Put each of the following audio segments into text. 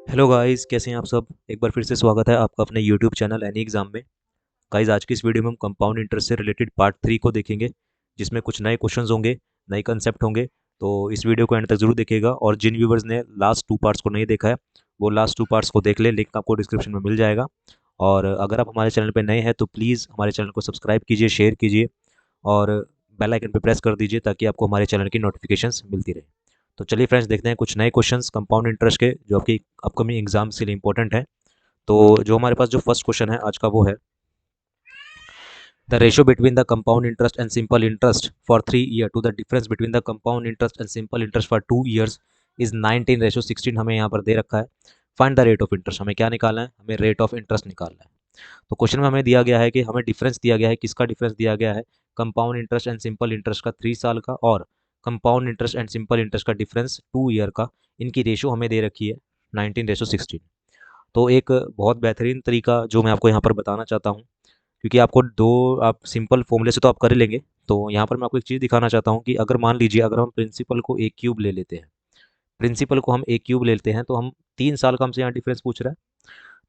Hello guys, कैसे हैं आप सब। एक बार फिर से स्वागत है आपका अपने यूट्यूब चैनल एनी एग्जाम में। गाइस, आज की इस वीडियो में हम कंपाउंड इंटरेस्ट से रिलेटेड पार्ट 3 को देखेंगे, जिसमें कुछ नए क्वेश्चंस होंगे, नए कंसेप्ट होंगे। तो इस वीडियो को एंड तक जरूर देखिएगा, और जिन व्यूवर्स ने लास्ट 2 पार्ट्स को नहीं देखा है वो लास्ट 2 पार्ट्स को देख ले, लिंक आपको डिस्क्रिप्शन में मिल जाएगा। और अगर आप हमारे चैनल पर नए हैं तो प्लीज़ हमारे चैनल को सब्सक्राइब कीजिए, शेयर कीजिए और बेल आइकन पर प्रेस कर दीजिए ताकि आपको हमारे चैनल की नोटिफिकेशंस मिलती रहे। तो चलिए फ्रेंड्स, देखते हैं कुछ नए क्वेश्चंस कंपाउंड इंटरेस्ट के जो आपकी अपकमिंग एग्जाम्स के लिए इंपॉर्टेंट है। तो जो हमारे पास जो फर्स्ट क्वेश्चन है आज का वो है, the ratio between the compound interest and simple interest for 3 year to the difference between the compound interest and simple interest for 2 years is 19:16। हमें यहाँ पर दे रखा है find the rate of interest. हमें क्या निकालना है, हमें रेट ऑफ इंटरेस्ट निकालना है। तो क्वेश्चन में हमें दिया गया है कि हमें डिफरेंस दिया गया है, किसका डिफरेंस दिया गया है, compound interest and simple interest का 3 साल का, और compound interest and simple interest का डिफरेंस 2 ईयर का। इनकी रेशो हमें दे रखी है 19:16। तो एक बहुत बेहतरीन तरीका जो मैं आपको यहाँ पर बताना चाहता हूँ, क्योंकि आपको दो आप सिंपल फॉर्मूले से तो आप कर ही लेंगे। तो यहाँ पर मैं आपको एक चीज़ दिखाना चाहता हूँ कि अगर मान लीजिए अगर हम प्रिंसिपल को ए क्यूब ले लेते हैं, प्रिंसिपल को हम ए क्यूब लेते हैं, तो हम 3 साल का हमसे यहाँ डिफरेंस पूछ रहा है।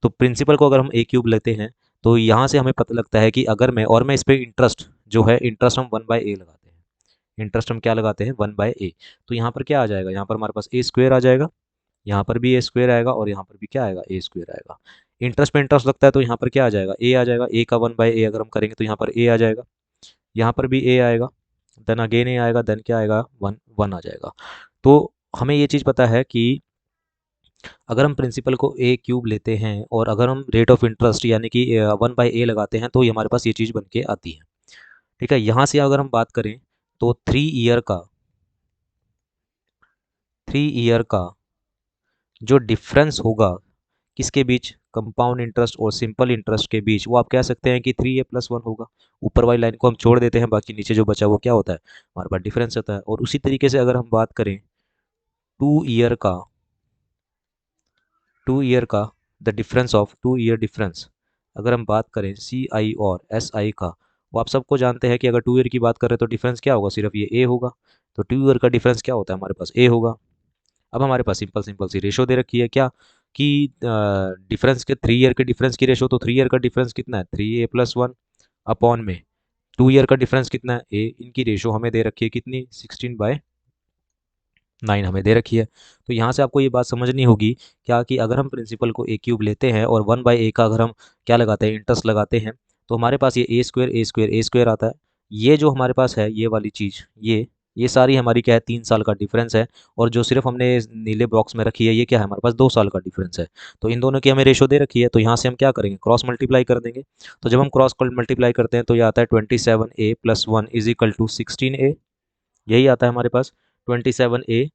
तो प्रिंसिपल को अगर हम ए क्यूब लेते हैं तो यहाँ से हमें पता लगता है कि अगर मैं इस पर इंटरेस्ट जो है, इंटरेस्ट हम 1/a लगाते हैं। इंटरेस्ट हम क्या लगाते हैं, 1/a। तो यहाँ पर क्या आ जाएगा, यहाँ पर हमारे पास ए स्क्वेयर आ जाएगा, यहाँ पर भी ए स्क्वेयर आएगा, और यहाँ पर भी क्या आएगा, ए स्क्वेयर आएगा। इंटरेस्ट पे इंटरेस्ट लगता है तो यहाँ पर क्या आ जाएगा, ए आ जाएगा। ए का 1/a अगर हम करेंगे तो यहाँ पर ए आ जाएगा, यहाँ पर भी ए आएगा, देन अगेन ए आएगा, देन क्या आएगा, वन वन आ जाएगा। तो हमें ये चीज़ पता है कि अगर हम प्रिंसिपल को ए क्यूब लेते हैं और अगर हम रेट ऑफ इंटरेस्ट यानी कि 1/a लगाते हैं तो ये हमारे पास ये चीज़ बन के आती है। ठीक है, यहाँ से अगर हम बात करें तो 3 ईयर का जो डिफरेंस होगा किसके बीच, कंपाउंड इंटरेस्ट और सिंपल इंटरेस्ट के बीच, वो आप कह सकते हैं कि 3a+1 होगा। ऊपर वाली लाइन को हम छोड़ देते हैं, बाकी नीचे जो बचा वो क्या होता है, हमारे पास डिफरेंस होता है। और उसी तरीके से अगर हम बात करें टू ईयर का, the difference of 2 year difference, अगर हम बात करें सी आई और एस आई का, वो आप सबको जानते हैं कि अगर 2 ईयर की बात करें तो डिफरेंस क्या होगा, सिर्फ ये ए होगा। तो 2 ईयर का डिफरेंस क्या होता है, हमारे पास ए होगा। अब हमारे पास सिंपल सिंपल सी रेशो दे रखी है क्या, कि डिफरेंस के 3 ईयर के डिफरेंस की रेशो, तो 3 ईयर का डिफरेंस कितना है, 3a+1 अपॉन में 2 ईयर का डिफरेंस कितना है, ए। इनकी रेशो हमें दे रखी है कितनी, 16/9 हमें दे रखी है। तो यहाँ से आपको ये बात समझनी होगी क्या, कि अगर हम प्रिंसिपल को ए क्यूब लेते हैं और 1/a का अगर हम क्या लगाते हैं, इंटरेस्ट लगाते हैं, तो हमारे पास ये ए स्क्वेयर आता है। ये जो हमारे पास है ये वाली चीज़, ये सारी हमारी क्या है, 3 साल का डिफरेंस है। और जो सिर्फ हमने नीले बॉक्स में रखी है ये क्या है, हमारे पास 2 साल का डिफरेंस है। तो इन दोनों की हमें रेशो दे रखी है, तो यहाँ से हम क्या करेंगे, क्रॉस मल्टीप्लाई कर देंगे। तो जब हम क्रॉस मल्टीप्लाई करते हैं तो ये आता है 27a+1 is equal to 16a। यही आता है हमारे पास 27a,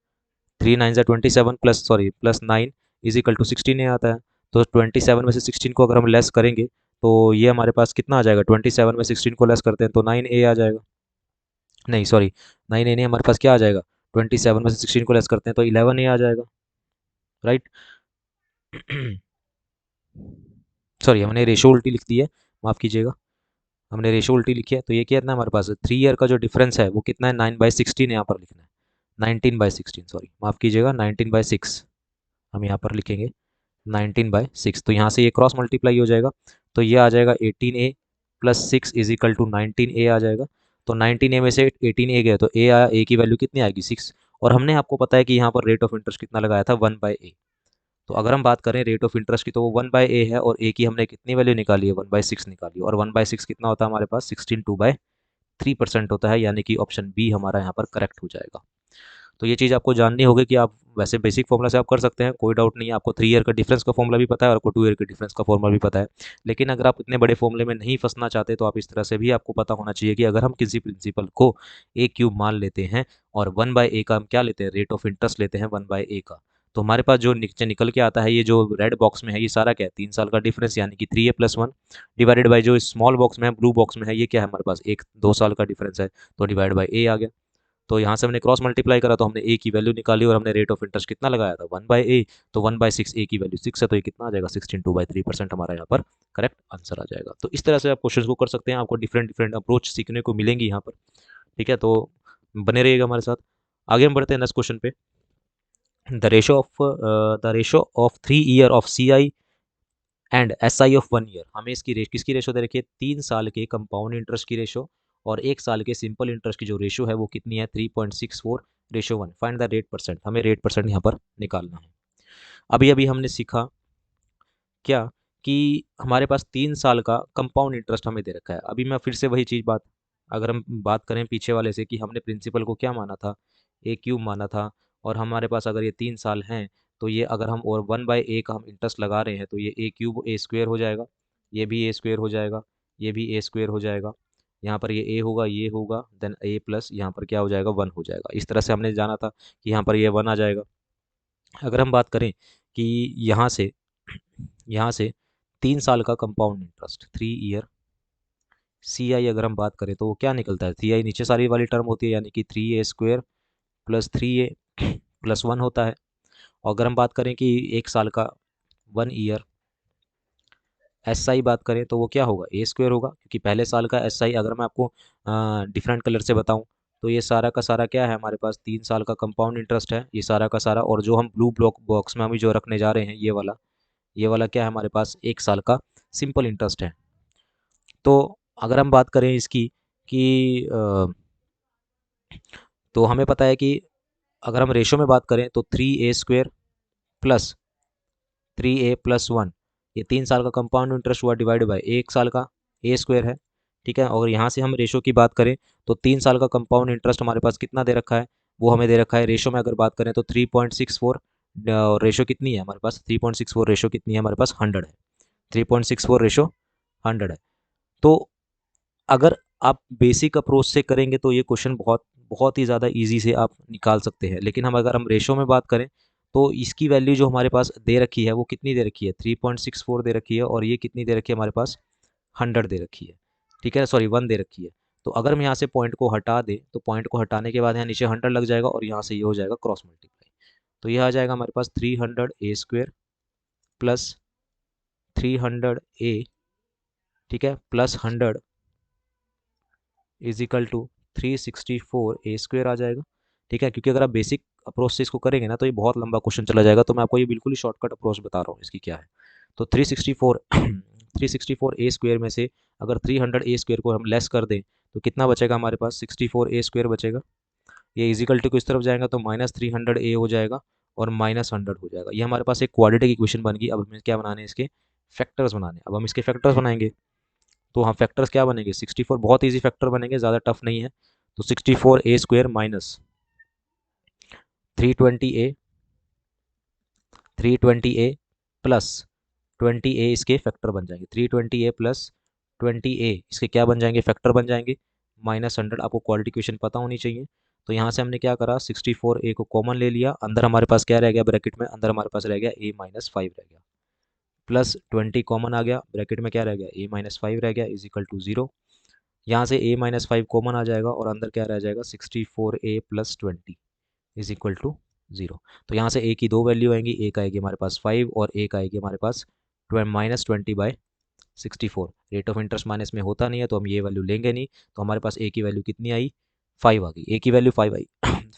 3 9 27 plus sorry plus 9 is equal to 16 a आता है। तो 27 में से 16 को अगर हम लेस करेंगे तो ये हमारे पास कितना आ जाएगा, 27 में 16 को लेस करते हैं तो 9a आ जाएगा। नहीं सॉरी, 9a नहीं, हमारे पास क्या आ जाएगा, 27 में से 16 को लेस करते हैं तो 11a आ जाएगा, राइट। सॉरी, हमने रेशो उल्टी लिख दी है, माफ़ कीजिएगा। हमने रेशो उल्टी लिखी है, तो ये कितना है हमारे पास, 3 ईयर का जो डिफरेंस है वो कितना है, 9/16 यहाँ पर लिखना है, 19/16, सॉरी माफ़ कीजिएगा, 19/6 हम यहाँ पर लिखेंगे, 19/6। तो यहाँ से ये क्रॉस मल्टीप्लाई हो जाएगा, तो ये आ जाएगा 18a+6 is equal to 19a आ जाएगा। तो 19a में से 18a गया तो ए आया, ए की वैल्यू कितनी आएगी, 6। और हमने आपको पता है कि यहाँ पर रेट ऑफ इंटरेस्ट कितना लगाया था, 1/a। तो अगर हम बात करें रेट ऑफ इंटरेस्ट की तो वो 1/a है, और ए की हमने कितनी वैल्यू निकाली है, 1/6 निकाली। और 1/6 कितना होता है हमारे पास, 16/2/3% होता है, यानी कि ऑप्शन बी हमारा यहाँ पर करेक्ट हो जाएगा। तो ये चीज़ आपको जाननी होगी कि आप वैसे बेसिक फॉर्मूला से आप कर सकते हैं, कोई डाउट नहीं है। आपको 3 ईयर का डिफरेंस का फॉर्मूला भी पता है और आपको 2 ईयर के डिफरेंस का फॉर्मूला भी पता है। लेकिन अगर आप इतने बड़े फॉर्मूले में नहीं फंसना चाहते तो आप इस तरह से भी आपको पता होना चाहिए कि अगर हम किसी प्रिंसिपल को ए क्यूब मान लेते हैं और 1/a का हम क्या लेते हैं, रेट ऑफ इंटरेस्ट लेते हैं 1/a का, तो हमारे पास जो नीचे निकल के आता है, ये जो रेड बॉक्स में है ये सारा क्या है, 3 साल का डिफरेंस, यानी कि 3a+1 डिवाइडेड बाई जो स्मॉल बॉक्स में है, ब्लू बॉक्स में है, ये क्या है हमारे पास, एक 2 साल का डिफरेंस है, तो डिवाइड बाई ए आ गया। तो यहाँ से हमने क्रॉस मल्टीप्लाई करा तो हमने ए की वैल्यू निकाली, और हमने रेट ऑफ इंटरेस्ट कितना लगाया था, 1/a। तो 1/6, ए की वैल्यू 6 है, तो ये कितना आ जाएगा, 16/2/3% हमारा यहाँ पर करेक्ट आंसर आ जाएगा। तो इस तरह से आप क्वेश्चन को कर सकते हैं, आपको डिफरेंट डिफरेंट अप्रोच सीखने को मिलेंगी यहाँ पर। ठीक है, तो बने रहिएगा हमारे साथ। आगे हम बढ़ते हैं नेक्स्ट क्वेश्चन पे। The ratio of 3 year of CI and SI of 1 year. हमें इसकी किसकी रेशो दे रखी है? 3 साल के कंपाउंड इंटरेस्ट की रेशो और 1 साल के सिंपल इंटरेस्ट की जो रेशो है वो कितनी है? 3.64:1। Find the rate percent. हमें रेट परसेंट यहाँ पर निकालना है। अभी अभी हमने सीखा क्या कि हमारे पास 3 साल का कंपाउंड इंटरेस्ट हमें दे रखा है। अभी मैं फिर से वही चीज़ अगर हम बात करें पीछे वाले से कि हमने प्रिंसिपल को क्या माना था? ए क्यूब माना था। और हमारे पास अगर ये 3 साल हैं तो ये अगर हम और 1/a का हम इंटरेस्ट लगा रहे हैं तो ये ए क्यूब ए स्क्वेयर हो जाएगा, ये भी ए स्क्वेयर हो जाएगा, ये भी ए स्क्वेयर हो जाएगा। यहाँ पर ये ए होगा, ये होगा, देन ए प्लस यहाँ पर क्या हो जाएगा? 1 हो जाएगा। इस तरह से हमने जाना था कि यहाँ पर ये 1 आ जाएगा। अगर हम बात करें कि यहाँ से 3 साल का कंपाउंड इंटरेस्ट 3 ईयर CI अगर हम बात करें तो वो क्या निकलता है? CI नीचे सारी वाली टर्म होती है यानी कि 3a² प्लस 3a प्लस 1 होता है। और अगर हम बात करें कि 1 साल का 1 ईयर SI बात करें तो वो क्या होगा? a² होगा, क्योंकि पहले साल का SI अगर मैं आपको डिफरेंट कलर से बताऊं तो ये सारा का सारा क्या है? हमारे पास 3 साल का कंपाउंड इंटरेस्ट है ये सारा का सारा। और जो हम ब्लू ब्लॉक बॉक्स में अभी जो रखने जा रहे हैं ये वाला क्या है? हमारे पास 1 साल का सिंपल इंटरेस्ट है। तो अगर हम बात करें इसकी कि तो हमें पता है कि अगर हम रेशो में बात करें तो 3a² प्लस 3a+1 ये 3 साल का कंपाउंड इंटरेस्ट हुआ डिवाइड बाय 1 साल का a² है। ठीक है। और यहाँ से हम रेशो की बात करें तो 3 साल का कंपाउंड इंटरेस्ट हमारे पास कितना दे रखा है? वो हमें दे रखा है रेशो में अगर बात करें तो 3.64। रेशो कितनी है हमारे पास? 3.64 रेशो कितनी है हमारे पास? 100 है। 3.64 रेशो 100 है। तो अगर आप बेसिक अप्रोच से करेंगे तो ये क्वेश्चन बहुत बहुत ही ज़्यादा इजी से आप निकाल सकते हैं। लेकिन अगर हम रेशो में बात करें तो इसकी वैल्यू जो हमारे पास दे रखी है वो कितनी दे रखी है? 3.64 दे रखी है। और ये कितनी दे रखी है हमारे पास? 100 दे रखी है। ठीक है, सॉरी 1 दे रखी है। तो अगर हम यहाँ से पॉइंट को हटा दें तो पॉइंट को हटाने के बाद यहाँ नीचे 100 लग जाएगा और यहाँ से ये हो जाएगा क्रॉस मल्टीप्लाई। तो ये आ जाएगा हमारे पास 300a² प्लस 300a, ठीक है, plus 100 is equal to 364a² आ जाएगा। ठीक है, क्योंकि अगर आप बेसिक अप्रोच से इसको करेंगे ना तो ये बहुत लंबा क्वेश्चन चला जाएगा। तो मैं आपको ये बिल्कुल ही शॉर्टकट अप्रोच बता रहा हूँ इसकी क्या है। तो 364 में से अगर 300a² को हम लेस कर दें तो कितना बचेगा हमारे पास? 64a² बचेगा। ये इजिकल टू किस तरफ जाएगा? तो -300a हो जाएगा और -100 हो जाएगा। ये हमारे पास एक क्वाड्रेटिक इक्वेशन बन गई। अब हमें क्या बनाने हैं? इसके फैक्टर्स बनाने। अब हम इसके फैक्टर्स बनाएंगे तो हाँ फैक्टर्स क्या बनेंगे? 64 बहुत इजी फैक्टर बनेंगे, ज़्यादा टफ नहीं है। तो 64a² minus 320a 320a plus 20a इसके फैक्टर बन जाएंगे। 320a प्लस 20a इसके क्या बन जाएंगे? फैक्टर बन जाएंगे। -100 आपको क्वालिटी इक्वेशन पता होनी चाहिए। तो यहाँ से हमने क्या करा? 64a को कॉमन ले लिया। अंदर हमारे पास क्या रह गया? ब्रैकेट में अंदर हमारे पास रह गया a-5 रह गया, प्लस 20 कॉमन आ गया। ब्रैकेट में क्या रह गया? a-5 रह गया इज इक्वल टू 0। यहाँ से a-5 कॉमन आ जाएगा और अंदर क्या रह जाएगा? 64a plus 20 is equal to 0। तो यहाँ से a की दो वैल्यू आएंगी, एक आएगी हमारे पास 5 और एक आएगी हमारे पास -20/64। रेट ऑफ इंटरेस्ट माइनस में होता नहीं है तो हम ये वैल्यू लेंगे नहीं। तो हमारे पास a की वैल्यू कितनी आई? 5 आ गई। a की वैल्यू 5 आई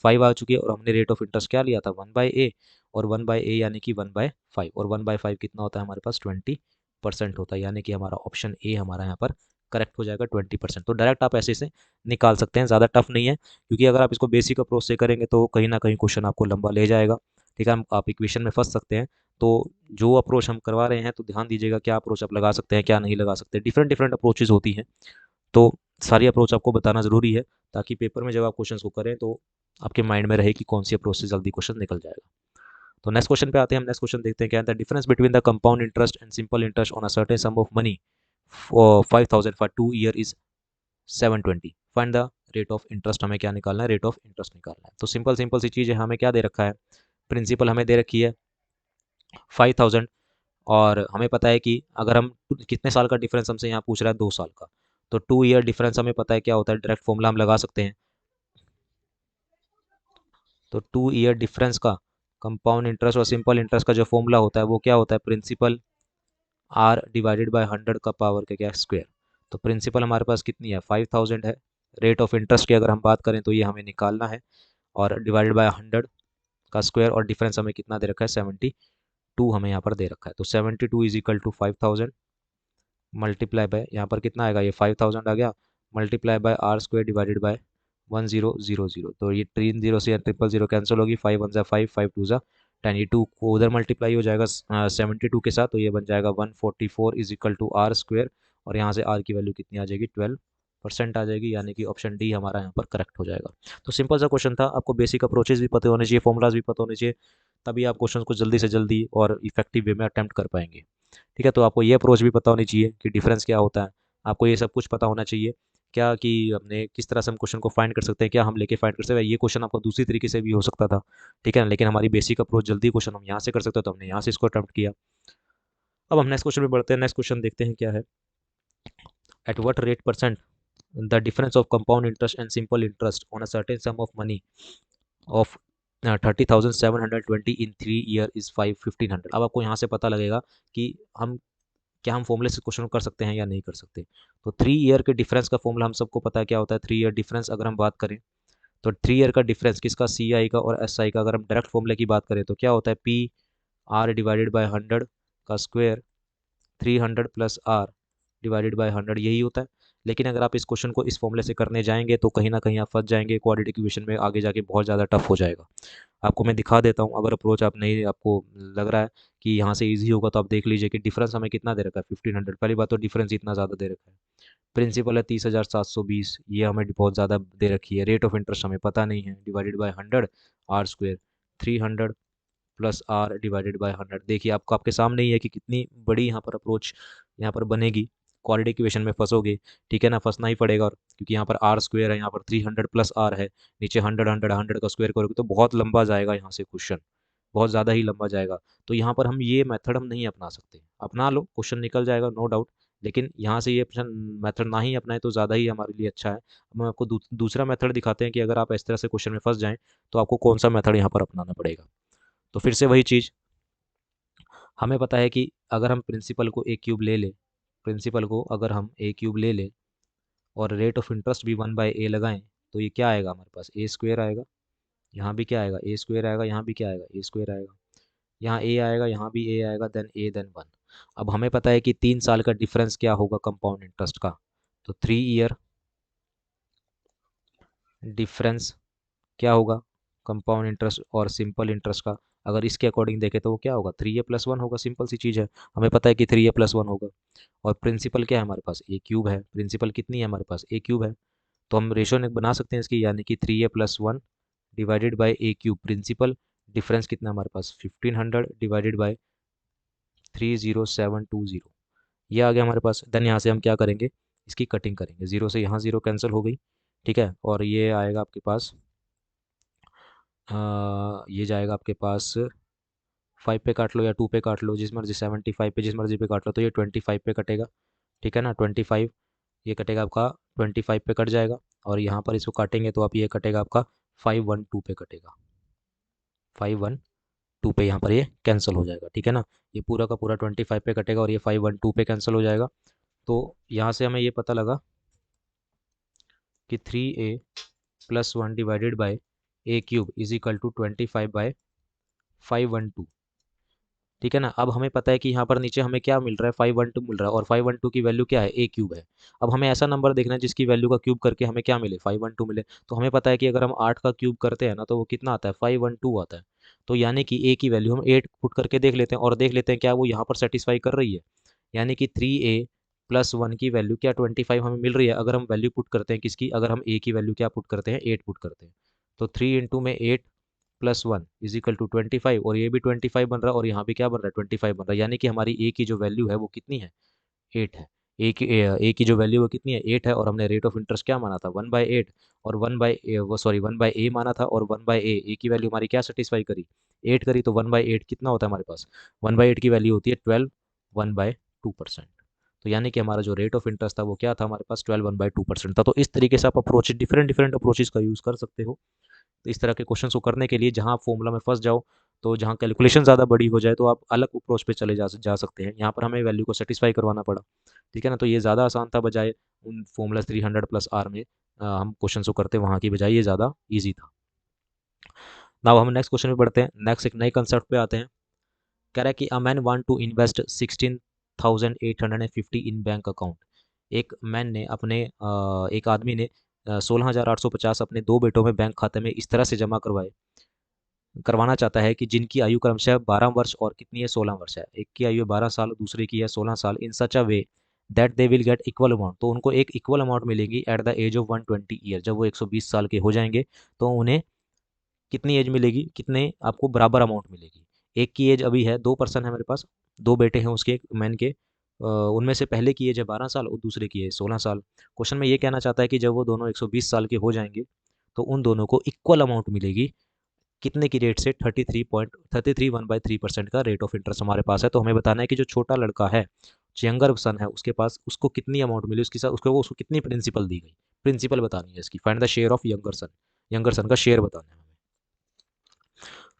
5 आ चुकी है। और हमने रेट ऑफ इंटरेस्ट क्या लिया था? 1/a। और 1/a यानी कि 1/5 और 1/5 कितना होता है हमारे पास? 20% होता है। यानी कि हमारा ऑप्शन ए हमारा यहाँ पर करेक्ट हो जाएगा 20%। तो डायरेक्ट आप ऐसे से निकाल सकते हैं, ज़्यादा टफ नहीं है। क्योंकि अगर आप इसको बेसिक अप्रोच से करेंगे तो कहीं ना कहीं क्वेश्चन आपको लंबा ले जाएगा। ठीक है, आप इक्वेशन में फंस सकते हैं। तो जो अप्रोच हम करवा रहे हैं तो ध्यान दीजिएगा क्या अप्रोच आप लगा सकते हैं क्या नहीं लगा सकते। डिफरेंट डिफरेंट अप्रोचेज होती हैं तो सारी अप्रोच आपको बताना ज़रूरी है ताकि पेपर में जब आप क्वेश्चन को करें तो आपके माइंड में रहे कि कौन सी अप्रोच से जल्दी क्वेश्चन निकल जाएगा। तो नेक्स्ट क्वेश्चन पे आते हैं। हम नेक्स्ट क्वेश्चन देखते हैं क्या है। The difference between the compound interest and simple interest on a certain some of money 5000 for 2 year is 720। Find the rate of interest. हमें क्या निकालना है? रेट ऑफ इंटरेस्ट निकालना है। तो सिंपल सिंपल सी चीज़ है। हमें क्या दे रखा है? प्रिंसिपल हमें दे रखी है 5000 और हमें पता है कि अगर हम कितने साल का डिफरेंस हमसे यहाँ पूछ रहा है? 2 साल का। तो 2 ईयर डिफरेंस हमें पता है क्या होता है, डायरेक्ट फॉर्मूला हम लगा सकते हैं। तो 2 ईयर डिफरेंस का कंपाउंड इंटरेस्ट और सिंपल इंटरेस्ट का जो फॉर्मूला होता है वो क्या होता है? प्रिंसिपल आर डिवाइडेड बाय 100 का पावर का क्या? स्क्वायर। तो प्रिंसिपल हमारे पास कितनी है? 5000 है। रेट ऑफ इंटरेस्ट की अगर हम बात करें तो ये हमें निकालना है और डिवाइडेड बाय 100 का स्क्वायर और डिफरेंस हमें कितना दे रखा है 72 हमें यहाँ पर दे रखा है। तो 72 is equal to 5000 multiply by यहाँ पर कितना आएगा, ये 5000 आ गया, multiply by R square divided by 1000। तो ये 3 0 से 000 कैंसिल होगी, 5 1 ज़ा 5, 5 2 ज़ा 10, ये 2 को उधर मल्टीप्लाई हो जाएगा 72 के साथ, तो ये बन जाएगा 144 is equal to R square, और यहाँ से आर की वैल्यू कितनी आ जाएगी 12% आ जाएगी, यानी कि ऑप्शन डी हमारा यहाँ पर करेक्ट हो जाएगा। तो सिंपल सा क्वेश्चन था, आपको बेसिक अप्रोचेज भी पता होने चाहिए, फॉर्मुलाज भी पता होने चाहिए, तभी आप क्वेश्चन को जल्दी से जल्दी और इफेक्टिव वे में अटैम्प्ट कर पाएंगे। ठीक है, तो आपको ये अप्रोच भी पता होनी चाहिए कि डिफरेंस क्या होता है, आपको ये सब कुछ पता होना चाहिए क्या कि हमने किस तरह से हम क्वेश्चन को फाइंड कर सकते हैं, क्या हम लेके फाइंड कर सकते हैं। ये क्वेश्चन आपको दूसरी तरीके से भी हो सकता था, ठीक है ना, लेकिन हमारी बेसिक अप्रोच जल्दी क्वेश्चन हम यहाँ से कर सकते हैं, तो हमने यहाँ से इसको अटैम्प्ट किया। अब हम नेक्स्ट क्वेश्चन में बढ़ते हैं। नेक्स्ट क्वेश्चन देखते हैं क्या है। At what rate percent the difference of compound interest and simple interest on a certain some of money of 30,720 in 3 year is 1500। अब आपको यहाँ से पता लगेगा कि हम क्या हम फॉर्मूले से क्वेश्चन कर सकते हैं या नहीं कर सकते। तो 3 ईयर के डिफरेंस का फॉर्मूला हम सबको पता है क्या होता है। 3 ईयर डिफरेंस अगर हम बात करें तो 3 ईयर का डिफरेंस किसका, सी आई का और एस आई का, अगर हम डायरेक्ट फॉर्मूले की बात करें तो क्या होता है, पी आर डिवाइडेड बाय 100 का square 300 plus R divided by 100, यही होता है। लेकिन अगर आप इस क्वेश्चन को इस फॉर्मूले से करने जाएंगे तो कहीं ना कहीं आप फंस जाएंगे, क्वाड्रेटिक इक्वेशन में आगे जाके बहुत ज़्यादा टफ हो जाएगा। आपको मैं दिखा देता हूँ, अगर अप्रोच आप नहीं, आपको लग रहा है कि यहाँ से इजी होगा, तो आप देख लीजिए कि डिफरेंस हमें कितना दे रखा है 1500। पहली बात तो डिफरेंस इतना ज़्यादा दे रखा है, प्रिंसिपल है 30,720, ये हमें बहुत ज़्यादा दे रखी है। रेट ऑफ इंटरेस्ट हमें पता नहीं है, divided by 100 R square 300 plus R divided by 100। देखिए आपको आपके सामने ही है कि कितनी बड़ी यहाँ पर अप्रोच यहाँ पर बनेगी, क्वाड्रेटिक इक्वेशन में फंसोगे, ठीक है ना, फंसना ही पड़ेगा। और क्योंकि यहाँ पर आर स्क्वायर है, यहाँ पर 300 प्लस आर है, नीचे 100 का स्क्वायर करोगे तो बहुत लंबा जाएगा यहाँ से क्वेश्चन, बहुत ज़्यादा ही लंबा जाएगा। तो यहाँ पर हम ये मेथड हम नहीं अपना सकते, अपना लो क्वेश्चन निकल जाएगा नो डाउट, लेकिन यहाँ से ये मेथड ना ही अपनाए तो ज़्यादा ही हमारे लिए अच्छा है। हम आपको दूसरा मेथड दिखाते हैं कि अगर आप इस तरह से क्वेश्चन में फंस जाएं तो आपको कौन सा मेथड यहाँ पर अपनाना पड़ेगा। तो फिर से वही चीज़, हमें पता है कि अगर हम प्रिंसिपल को ए क्यूब ले लें, प्रिंसिपल को अगर हम ए क्यूब ले लें और रेट ऑफ इंटरेस्ट भी 1/a लगाएं, तो ये क्या आएगा हमारे पास, ए स्क्वायर आएगा, यहाँ भी क्या आएगा ए स्क्वायर आएगा, यहाँ भी क्या आएगा ए स्क्वायर आएगा, यहाँ ए आएगा, यहाँ भी ए आएगा, देन ए देन 1। अब हमें पता है कि 3 साल का डिफरेंस क्या होगा कंपाउंड इंटरेस्ट का, तो 3 ईयर डिफरेंस क्या होगा कंपाउंड इंटरेस्ट और सिंपल इंटरेस्ट का, अगर इसके अकॉर्डिंग देखें तो वो क्या होगा 3a+1 होगा। सिंपल सी चीज़ है, हमें पता है कि 3a+1 होगा। और प्रिंसिपल क्या है हमारे पास, ए क्यूब है, प्रिंसिपल कितनी है हमारे पास, ए क्यूब है, तो हम रेशो बना सकते हैं इसकी, यानी कि 3a+1 divided by a cube, principal difference कितना हमारे पास 1500 डिवाइडेड बाई 30720, ये आ गया हमारे पास। देन यहाँ से हम क्या करेंगे, इसकी कटिंग करेंगे, जीरो से यहाँ जीरो कैंसिल हो गई, ठीक है, और ये आएगा आपके पास ये जाएगा आपके पास 5 पे काट लो या 2 पे काट लो, जिस मर्जी 75 पे जिस मर्जी पे काट लो, तो ये 25 पे कटेगा, ठीक है ना, 25 ये कटेगा आपका 25 पे कट जाएगा, और यहाँ पर इसको काटेंगे तो आप ये कटेगा आपका 512 पे कटेगा, 512 पे यहाँ पर ये कैंसिल हो जाएगा, ठीक है ना, ये पूरा का पूरा 25 पे कटेगा और ये 512 पे कैंसिल हो जाएगा। तो यहाँ से हमें ये पता लगा कि 3a+1 divided by a cube is equal to 25/512, ठीक है ना। अब हमें पता है कि यहाँ पर नीचे हमें क्या मिल रहा है 512 मिल रहा है, और 512 की वैल्यू क्या है, ए क्यूब है। अब हमें ऐसा नंबर देखना है जिसकी वैल्यू का क्यूब करके हमें क्या मिले 512 मिले। तो हमें पता है कि अगर हम 8 का क्यूब करते हैं ना तो वो कितना आता है 512 आता है। तो यानी कि ए की वैल्यू हम 8 पुट करके देख लेते हैं और देख लेते हैं क्या वो यहाँ पर सेटिस्फाई कर रही है, यानी कि 3a+1 की वैल्यू क्या 25 हमें मिल रही है। अगर हम वैल्यू पुट करते हैं किसकी, अगर हम ए की वैल्यू क्या पुट करते हैं 8 पुट करते हैं, तो 3 इंटू में 8+1 इज इक्वल टू 25, और ये भी 25 बन रहा है और यहाँ भी क्या बन रहा है 25 बन रहा है, यानी कि हमारी ए की जो वैल्यू है वो कितनी है 8 है। ए की जो वैल्यू वो कितनी है 8 है, और हमने रेट ऑफ इंटरेस्ट क्या माना था 1/8, और 1/a माना था, और 1/a की वैल्यू हमारी क्या सेटिस्फाई करी 8 करी, तो 1/8 कितना होता है हमारे पास, 1/8 की वैल्यू होती है 12 1/2%। तो यानी कि हमारा जो रेट ऑफ इंटरेस्ट था वो क्या था हमारे पास 12 1/2% था। तो इस तरीके से आप अप्रोच डिफरेंट डिफरेंट अप्रोचेज का यूज़ कर सकते हो। तो इस तरह के क्वेश्चन को करने के लिए जहाँ आप फॉर्मूला में फंस जाओ, तो जहाँ कैलकुलेशन ज़्यादा बड़ी हो जाए तो आप अलग अप्रोच पे चले जा सकते हैं। यहाँ पर हमें वैल्यू को सेटिस्फाई करवाना पड़ा, ठीक है ना, तो ये ज़्यादा आसान था बजाय उन फॉर्मूला 300 प्लस आर में हम क्वेश्चन को करते वहाँ की बजाय ये ज़्यादा ईजी था। नाउ हम नेक्स्ट क्वेश्चन पे बढ़ते हैं। नेक्स्ट एक नए कंसेप्ट पे आते हैं। कह रहा है कि a man want to invest 16,850 in bank account. एक मैन ने एक आदमी ने 16,850 अपने दो बेटों में बैंक खाते में इस तरह से जमा करवाना चाहता है कि जिनकी आयु क्रमशः 12 वर्ष और कितनी है, 16 वर्ष है। एक की आयु है 12 साल, दूसरे की है 16 साल। In such a way that they will get equal amount, तो उनको एक इक्वल अमाउंट मिलेगी at the age of 120 year. जब वो 120 साल के हो जाएंगे तो उन्हें कितनी एज मिलेगी, कितने आपको बराबर अमाउंट मिलेगी। एक की एज अभी है, 2 पर्सन है मेरे पास, दो बेटे हैं उसके मैन के, उनमें से पहले की एज है 12 साल और दूसरे की एज 16 साल। क्वेश्चन में ये कहना चाहता है कि जब वो दोनों 120 साल के हो जाएंगे तो उन दोनों को इक्वल अमाउंट मिलेगी कितने की रेट से, 33.1/3% का रेट ऑफ इंटरेस्ट हमारे पास है। तो हमें बताना है कि जो छोटा लड़का है, जो यंगर सन है, उसके पास उसको कितनी अमाउंट मिली, उसके साथ उसको कितनी प्रिंसिपल दी गई। प्रिंसिपल बतानी है इसकी। Find the share of younger son का शेयर बताना है हमें।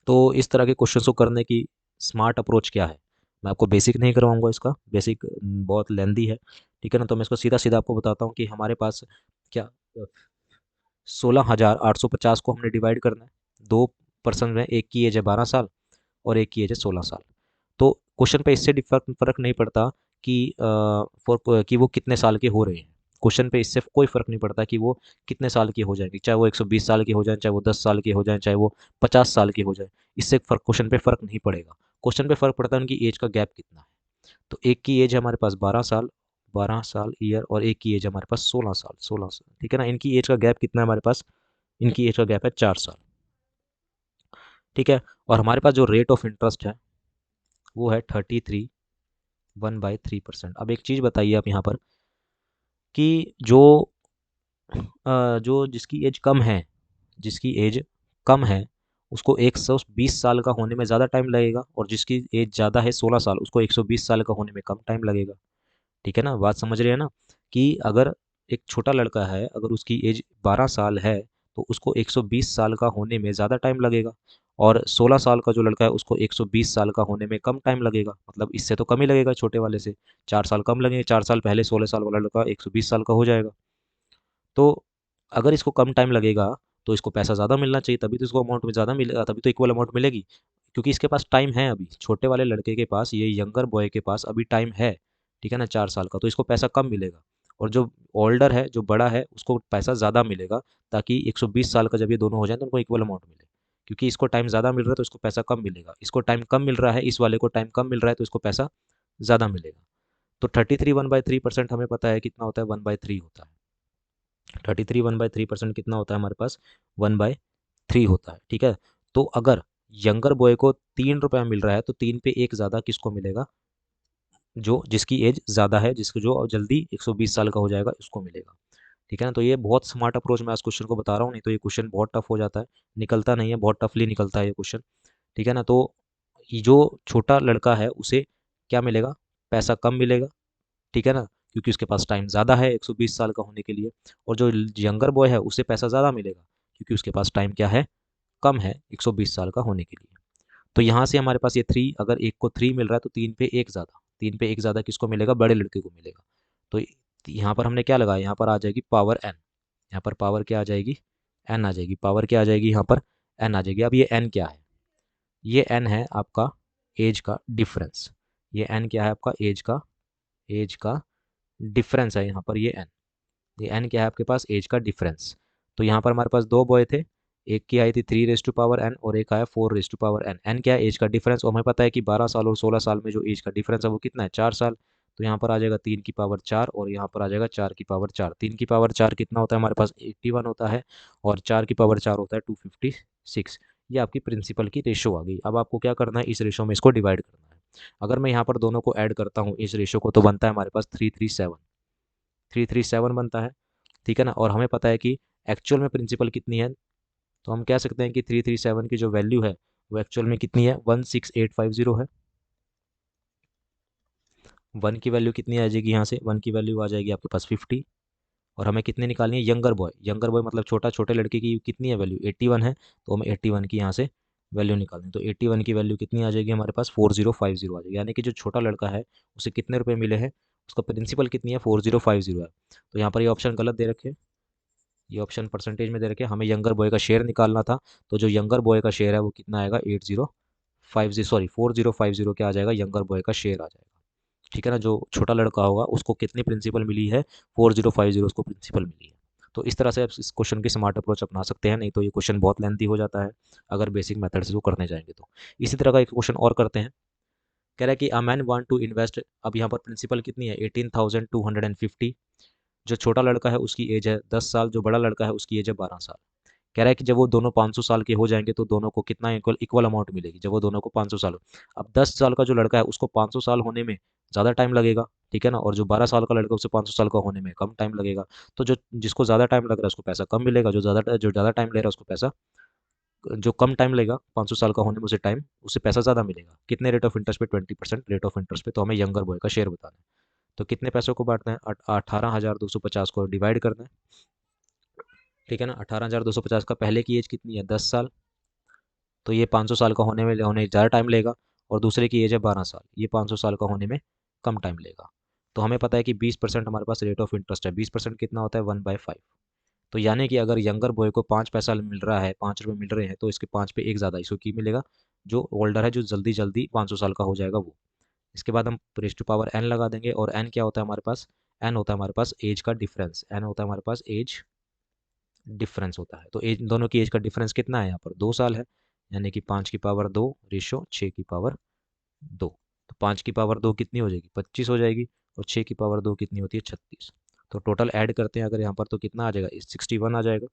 तो इस तरह के क्वेश्चन को करने की स्मार्ट अप्रोच क्या है, मैं आपको बेसिक नहीं करवाऊंगा, इसका बेसिक बहुत लेंदी है, ठीक है ना। तो मैं इसको सीधा सीधा आपको बताता हूँ कि हमारे पास क्या 16,850 को हमने डिवाइड करना है। दो पर्सन में, एक की एज है 12 साल और एक की एज है 16 साल। तो क्वेश्चन पे इससे फर्क नहीं पड़ता कि वो कितने साल के हो रहे हैं। क्वेश्चन पे इससे कोई फर्क नहीं पड़ता कि वो कितने साल के हो जाएंगे, चाहे वो 120 साल के हो जाए, चाहे वो 10 साल के हो जाए, चाहे वो 50 साल के हो जाए। इससे फर्क, क्वेश्चन पे फर्क नहीं पड़ेगा। क्वेश्चन पे फर्क पड़ता है उनकी एज का गैप कितना है। तो एक की एज है हमारे पास 12 साल, 12 साल ईयर, और एक की एज है हमारे पास 16 साल, 16 साल, ठीक है ना। इनकी एज का गैप कितना है हमारे पास, इनकी एज का गैप है 4 साल, ठीक है। और हमारे पास जो रेट ऑफ इंटरेस्ट है वो है 33.1/3%। अब एक चीज़ बताइए आप यहाँ पर कि जो जिसकी एज कम है, जिसकी एज कम है उसको 120 साल का होने में ज़्यादा टाइम लगेगा, और जिसकी एज ज़्यादा है 16 साल, उसको 120 साल का होने में कम टाइम लगेगा, ठीक है ना। बात समझ रहे हैं ना, कि अगर एक छोटा लड़का है, अगर उसकी एज 12 साल है तो उसको 120 साल का होने में ज़्यादा टाइम लगेगा, और 16 साल का जो लड़का है उसको 120 साल का होने में कम टाइम लगेगा। मतलब इससे तो कम ही लगेगा छोटे वाले से, 4 साल कम लगेंगे। 4 साल पहले 16 साल वाला लड़का 120 साल का हो जाएगा। तो अगर इसको कम टाइम लगेगा तो इसको पैसा ज़्यादा मिलना चाहिए, तभी तो इसको अमाउंट में ज़्यादा मिलेगा, तभी तो इक्वल अमाउंट मिलेगी। क्योंकि इसके पास टाइम है अभी, छोटे वाले लड़के के पास, ये यंगर बॉय के पास अभी टाइम है, ठीक है ना, 4 साल का, तो इसको पैसा कम मिलेगा। और जो ओल्डर है, जो बड़ा है, उसको पैसा ज़्यादा मिलेगा, ताकि 120 साल का जब ये दोनों हो जाए तो उनको इक्वल अमाउंट मिले। क्योंकि इसको टाइम ज़्यादा मिल रहा है तो इसको पैसा कम मिलेगा, इसको टाइम कम मिल रहा है, इस वाले को टाइम कम मिल रहा है तो इसको पैसा ज़्यादा मिलेगा। तो 33 1/3% हमें पता है कितना होता है, 1/3 होता है। 1/3 कितना होता है हमारे पास, 1/3 होता है, ठीक है। तो अगर यंगर बॉय को 3 रुपया मिल रहा है तो 3 पे 1 ज़्यादा किसको मिलेगा, जो जिसकी एज ज़्यादा है, जिसको जो जल्दी 120 साल का हो जाएगा उसको मिलेगा, ठीक है ना। तो ये बहुत स्मार्ट अप्रोच मैं इस क्वेश्चन को बता रहा हूँ, नहीं तो ये क्वेश्चन बहुत टफ हो जाता है, निकलता नहीं है, बहुत टफली निकलता है ये क्वेश्चन, ठीक है ना। तो ये जो छोटा लड़का है उसे क्या मिलेगा, पैसा कम मिलेगा, ठीक है ना, क्योंकि उसके पास टाइम ज़्यादा है 120 साल का होने के लिए। और जो यंगर बॉय है उसे पैसा ज़्यादा मिलेगा, क्योंकि उसके पास टाइम क्या है, कम है 120 साल का होने के लिए। तो यहाँ से हमारे पास ये थ्री, अगर एक को 3 मिल रहा है तो 3 पे 1 ज़्यादा, 3 पे 1 ज़्यादा किसको मिलेगा, बड़े लड़के को मिलेगा। तो यहाँ पर हमने क्या लगाया, यहाँ पर आ जाएगी पावर एन, यहाँ पर पावर क्या आ जाएगी, एन आ जाएगी, पावर क्या आ जाएगी यहाँ पर, एन आ जाएगी। अब ये एन क्या है, ये एन है आपका एज का डिफरेंस। ये एन क्या है आपका, एज का डिफरेंस है यहाँ पर, ये एन क्या है आपके पास, एज का डिफरेंस। तो यहाँ पर हमारे पास दो बॉय थे, एक की आई थी 3 रेज़ टू पावर एन और एक आया 4 raise to power N. N क्या है, एज का डिफरेंस, और हमें पता है कि 12 साल और 16 साल में जो एज का डिफरेंस है वो कितना है, 4 साल। तो यहाँ पर आ जाएगा 3 की पावर 4 और यहाँ पर आ जाएगा 4 की पावर 4। 3 की पावर 4 कितना होता है हमारे पास, 81 होता है, और 4 की पावर 4 होता है 256। ये आपकी प्रिंसिपल की रेशो आ गई। अब आपको क्या करना है, इस रेशो में इसको डिवाइड करना है। अगर मैं यहाँ पर दोनों को ऐड करता हूँ इस रेशो को, तो बनता है हमारे पास 337 बनता है, ठीक है ना। और हमें पता है कि एक्चुअल में प्रिंसिपल कितनी है, तो हम कह सकते हैं कि 337 की जो वैल्यू है वो एक्चुअल में कितनी है, 16850 है। 1 की वैल्यू कितनी आ जाएगी, यहाँ से 1 की वैल्यू आ जाएगी आपके पास 50। और हमें कितनी निकालनी है, यंगर बॉय मतलब छोटे लड़के की कितनी है वैल्यू, 81 है, तो हमें 81 की यहाँ से वैल्यू निकालनी है। तो 81 की वैल्यू कितनी आ जाएगी हमारे पास, 4050 आ जाएगी। यानी कि जो छोटा लड़का है उसे कितने रुपए मिले हैं, उसका प्रिंसिपल कितनी है, 4050 है। तो यहाँ पर ये ऑप्शन गलत दे रखे, ये ऑप्शन परसेंटेज में दे रखे, हमें यंगर बॉय का शेयर निकालना था। तो जो यंगर बॉय का शेयर है वो कितना आएगा, 4050 क्या आ जाएगा, यंगर बॉय का शेयर आ जाएगा। ठीक है ना, जो छोटा लड़का होगा उसको कितनी प्रिंसिपल मिली है, 4050 उसको प्रिंसिपल मिली है। तो इस तरह से आप इस क्वेश्चन की स्मार्ट अप्रोच अपना सकते हैं, नहीं तो ये क्वेश्चन बहुत लेंथी हो जाता है अगर बेसिक मेथड से वो करने जाएंगे तो। इसी तरह का एक क्वेश्चन और करते हैं। कह रहा है कि a man want to invest, अब यहाँ पर प्रिंसिपल कितनी है, 18,250। जो छोटा लड़का है उसकी एज है 10 साल, जो बड़ा लड़का है उसकी एज है 12 साल। कह रहा है कि जब वो दोनों 500 साल के हो जाएंगे तो दोनों को कितना इक्वल इक्वल अमाउंट मिलेगी, जब वो दोनों को 500 साल हो। अब 10 साल का जो लड़का है उसको 500 साल होने में ज़्यादा टाइम लगेगा, ठीक है ना, और जो 12 साल का लड़का है उसे 500 साल का होने में कम टाइम लगेगा। तो जो जिसको ज़्यादा टाइम लग रहा है उसको पैसा कम मिलेगा, जो ज़्यादा टाइम ले रहा है उसको पैसा, जो कम टाइम लेगा 500 साल का होने में उसे पैसा ज़्यादा मिलेगा। कितने रेट ऑफ इंटरेस्ट पे, 20% रेट ऑफ इंटरेस्ट पे। तो हमें यंगर बॉय का शेयर बताना है। तो कितने पैसों को बांटना है, 18,250 को डिवाइड करना है। ठीक है ना, 18,250 का, पहले की एज कितनी है, 10 साल, तो ये 500 साल का होने ज़्यादा टाइम लेगा। और दूसरे की एज है 12 साल, ये 500 साल का होने में कम टाइम लेगा। तो हमें पता है कि 20% हमारे पास रेट ऑफ इंटरेस्ट है, 20% कितना होता है, 1/5। तो यानी कि अगर यंगर बॉय को 5 पैसा मिल रहा है, 5 रुपये मिल रहे हैं, तो इसके 5 पे एक ज़्यादा इसको की मिलेगा। जो ओल्डर है, जो जल्दी जल्दी 500 साल का हो जाएगा वो। इसके बाद हम रेज़ टू पावर n लगा देंगे, और n क्या होता है हमारे पास, n होता है हमारे पास एज का डिफरेंस, n होता है हमारे पास एज डिफरेंस होता है। तो एज, दोनों की एज का डिफरेंस कितना है, यहाँ पर 2 साल है। यानी कि 5 की पावर 2 रेशो 6 की पावर 2। तो 5 की पावर 2 कितनी हो जाएगी, 25 हो जाएगी। और 6 की पावर 2 कितनी होती है, 36। तो टोटल ऐड करते हैं अगर यहाँ पर, तो कितना आ जाएगा, 61 आ जाएगा।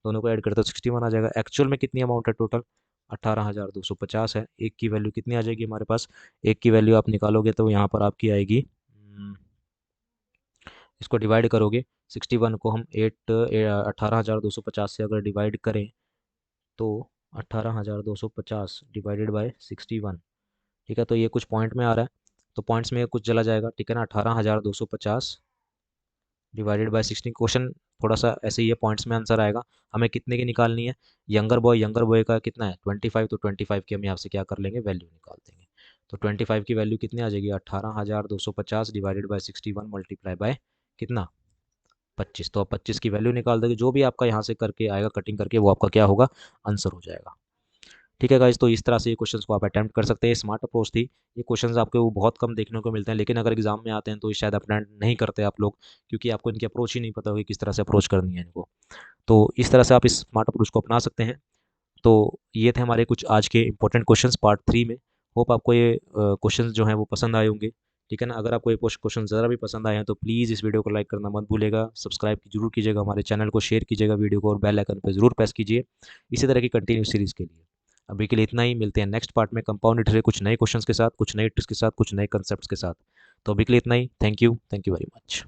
दोनों को ऐड करते हैं तो 61 आ जाएगा। एक्चुअल में कितनी अमाउंट है टोटल, 18,250 है। एक की वैल्यू कितनी आ जाएगी हमारे पास, एक की वैल्यू आप निकालोगे तो यहाँ पर आपकी आएगी, इसको डिवाइड करोगे, 61 को हम 18,250 से अगर डिवाइड करें तो 18,250 डिवाइडेड बाय 61। ठीक है, तो ये कुछ पॉइंट में आ रहा है, तो पॉइंट्स में कुछ चला जाएगा, ठीक है ना। 18,250 डिवाइडेड बाय 16, क्वेश्चन थोड़ा सा ऐसे ही है, पॉइंट्स में आंसर आएगा। हमें कितने की निकालनी है, यंगर बॉय का कितना है, 25। तो 25 की हम यहाँ से क्या कर लेंगे, वैल्यू निकाल देंगे। तो 25 की वैल्यू कितनी आ जाएगी, 18,250 डिवाइडेड बाय 61 मल्टीप्लाई बाय कितना, 25। तो आप 25 की वैल्यू निकाल दोगे, जो भी आपका यहाँ से करके आएगा कटिंग करके, वो आपका क्या होगा, आंसर हो जाएगा। ठीक है गाइज, तो इस तरह से ये क्वेश्चंस को आप अटेम्प्ट कर सकते हैं। स्मार्ट अप्रोच थी। ये क्वेश्चंस आपके वो बहुत कम देखने को मिलते हैं, लेकिन अगर एग्जाम में आते हैं तो ये शायद अटेम्प्ट नहीं करते आप लोग, क्योंकि आपको इनकी अप्रोच ही नहीं पता होगी किस तरह से अप्रोच करनी है इनको। तो इस तरह से आप इस स्मार्ट अप्रोच को अपना सकते हैं। तो ये थे हमारे कुछ आज के इंपॉर्टेंट क्वेश्चंस पार्ट 3 में। होप आपको ये क्वेश्चंस जो हैं वो पसंद आए होंगे। ठीक है ना, अगर आपको ये क्वेश्चन ज़रा भी पसंद आए हैं तो प्लीज़ इस वीडियो को लाइक करना मत भूलेगा, सब्सक्राइब जरूर कीजिएगा हमारे चैनल को, शेयर कीजिएगा वीडियो को, और बेल आइकन पर जरूर प्रेस कीजिए इसी तरह की कंटिन्यू सीरीज़ के लिए। अभी के लिए इतना ही, मिलते हैं नेक्स्ट पार्ट में कंपाउंड इंटरेस्ट कुछ नए क्वेश्चंस के साथ, कुछ नए ट्रिक्स के साथ, कुछ नए कंसेप्ट्स के साथ। तो अभी के लिए इतना ही, थैंक यू वेरी मच।